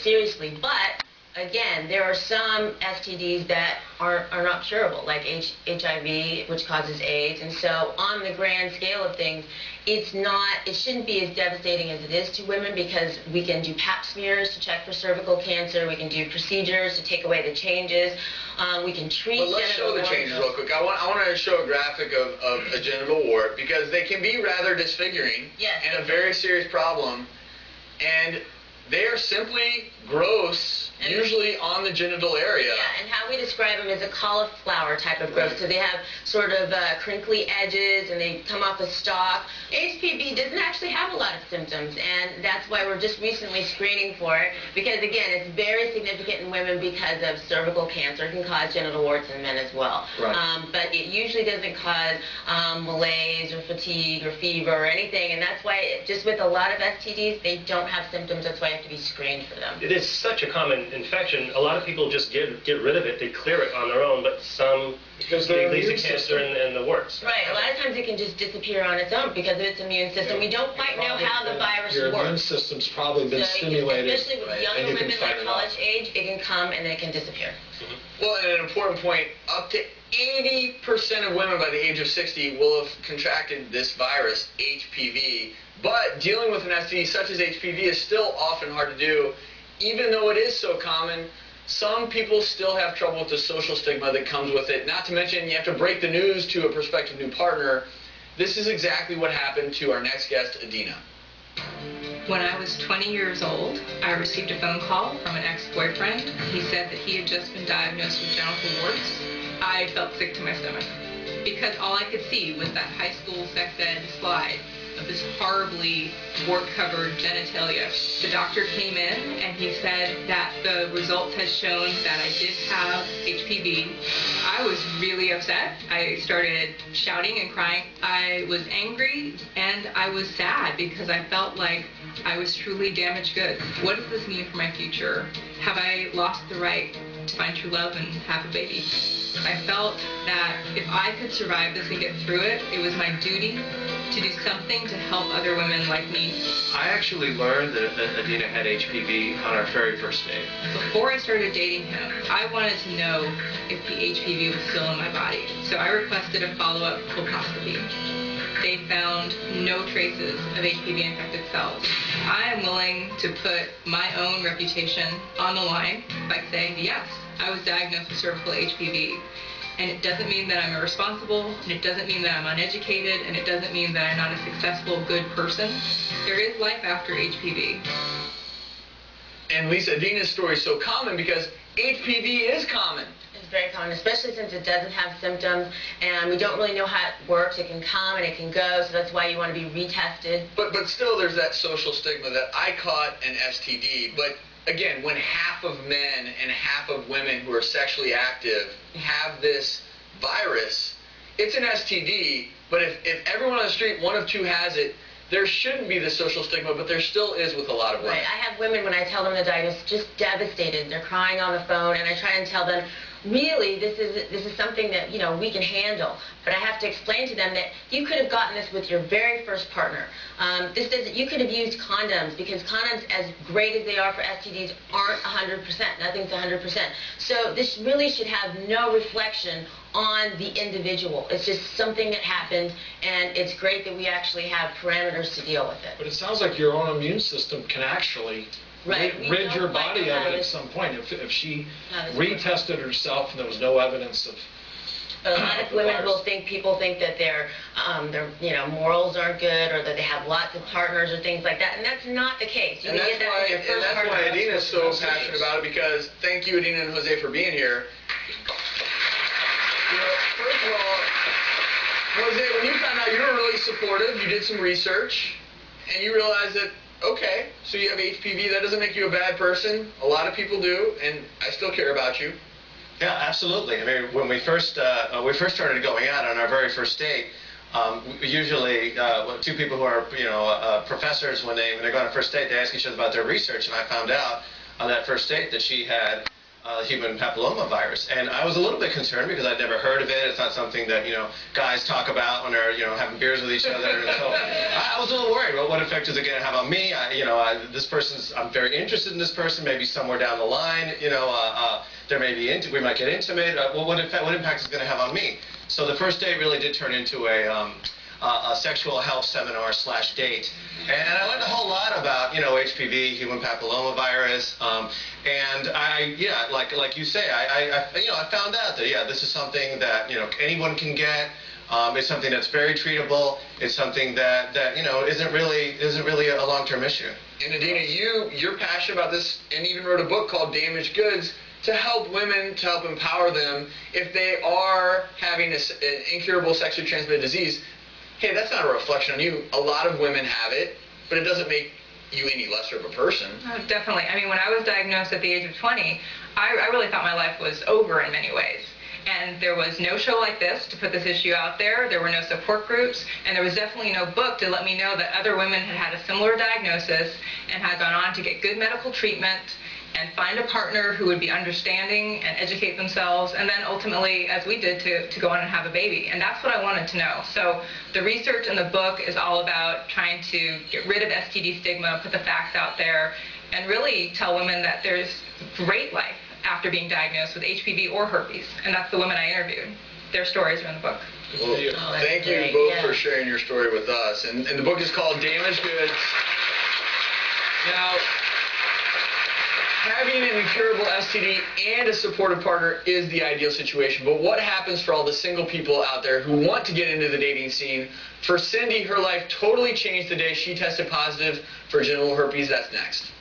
seriously. But again, there are some STDs that are not curable, like HIV, which causes AIDS. And so on the grand scale of things, it shouldn't be as devastating as it is to women, because we can do pap smears to check for cervical cancer, we can do procedures to take away the changes, we can treat. But let's show the changes real quick. I want to show a graphic of a genital wart, because they can be rather disfiguring, yes, and a very serious problem. And they are simply gross, usually on the genital area. Yeah, and how we describe them is a cauliflower type of growth. So they have sort of crinkly edges, and they come off a stalk. HPV doesn't actually have a lot of symptoms, and that's why we're just recently screening for it, because again, it's very significant in women because of cervical cancer. It can cause genital warts in men as well. Right. But it usually doesn't cause malaise or fatigue or fever or anything, and that's why just with a lot of STDs, they don't have symptoms. That's why you have to be screened for them. It is such a common infection. A lot of people just get rid of it. They clear it on their own, but some lead to cancer and the warts. Right. A lot of times it can just disappear on its own because of its immune system. We don't quite know how the virus your works. Your immune system's probably been stimulated. Especially with younger women like college age, it can come and then it can disappear. Well, and an important point, up to 80% of women by the age of 60 will have contracted this virus, HPV. But dealing with an STD such as HPV is still often hard to do. Even though it is so common, some people still have trouble with the social stigma that comes with it. Not to mention, you have to break the news to a prospective new partner. This is exactly what happened to our next guest, Adina. When I was 20 years old, I received a phone call from an ex-boyfriend. He said that he had just been diagnosed with genital warts. I felt sick to my stomach because all I could see was that high school sex ed slide of this horribly wart-covered genitalia. The doctor came in and he said that the results had shown that I did have HPV. I was really upset. I started shouting and crying. I was angry and I was sad because I felt like I was truly damaged goods. What does this mean for my future? Have I lost the right to find true love and have a baby? I felt that if I could survive this and get through it, it was my duty to do something to help other women like me. I actually learned that Adina had HPV on our very first date. Before I started dating him, I wanted to know if the HPV was still in my body. So I requested a follow-up colposcopy. They found no traces of HPV-infected cells. I am willing to put my own reputation on the line by saying, yes, I was diagnosed with cervical HPV. And it doesn't mean that I'm irresponsible, and it doesn't mean that I'm uneducated, and it doesn't mean that I'm not a successful, good person. There is life after HPV. And Lisa, Adina's story is so common because HPV is common. It's very common, especially since it doesn't have symptoms, and we don't really know how it works. It can come and it can go, so that's why you want to be retested. But still, there's that social stigma that I caught an STD. But again, when half of men and half of women who are sexually active have this virus, it's an STD. But if everyone on the street, one of two has it, there shouldn't be the social stigma, but there still is with a lot of women. Right. I have women, when I tell them the diagnosis, just devastated. They're crying on the phone, and I try and tell them, really, this is something that, you know, we can handle. But I have to explain to them that you could have gotten this with your very first partner. You could have used condoms, because condoms, as great as they are for STDs, aren't 100%. Nothing's 100%. So this really should have no reflection on the individual. It's just something that happened, and it's great that we actually have parameters to deal with it. But it sounds like your own immune system can actually rid your body of it at some point. If she retested herself and there was no evidence of But a lot of women people think that their morals aren't good, or that they have lots of partners or things like that, and that's not the case. And that's why Adina is so passionate about it, because thank you, Adina and Jose, for being here. You know, first of all, Jose, when you found out, you were really supportive. You did some research, and you realized that, okay, so you have HPV. That doesn't make you a bad person. A lot of people do, and I still care about you. Yeah, absolutely. I mean, when we first started going out on our very first date, usually two people who are professors, when they go on a first date, they ask each other about their research, and I found out on that first date that she had human papillomavirus. And I was a little bit concerned because I'd never heard of it. It's not something that, guys talk about when they're, having beers with each other. And so I was a little worried. Well, what effect is it going to have on me? I'm very interested in this person. Maybe somewhere down the line, there may be we might get intimate. What impact is it going to have on me? So the first date really did turn into a sexual health seminar / date. And I learned a whole lot about, HPV, human papillomavirus, and like you say, I found out that this is something that anyone can get. It's something that's very treatable. It's something that isn't really a long-term issue. And Adina, you're passionate about this, and even wrote a book called Damaged Goods to help women, to help empower them if they are having an incurable sexually transmitted disease. Hey, that's not a reflection on you. A lot of women have it, but it doesn't make you any lesser of a person. Oh, definitely. I mean, when I was diagnosed at the age of 20, I really thought my life was over in many ways. And there was no show like this to put this issue out there. There were no support groups, and there was definitely no book to let me know that other women had had a similar diagnosis and had gone on to get good medical treatment and find a partner who would be understanding and educate themselves, and then ultimately, as we did, to go on and have a baby. And that's what I wanted to know. So the research in the book is all about trying to get rid of STD stigma, put the facts out there, and really tell women that there's great life after being diagnosed with HPV or herpes. And that's the women I interviewed. Their stories are in the book. Well, thank you both for sharing your story with us. And the book is called Damaged Goods. Now, having an incurable STD and a supportive partner is the ideal situation. But what happens for all the single people out there who want to get into the dating scene? For Cindy, her life totally changed the day she tested positive for genital herpes. That's next.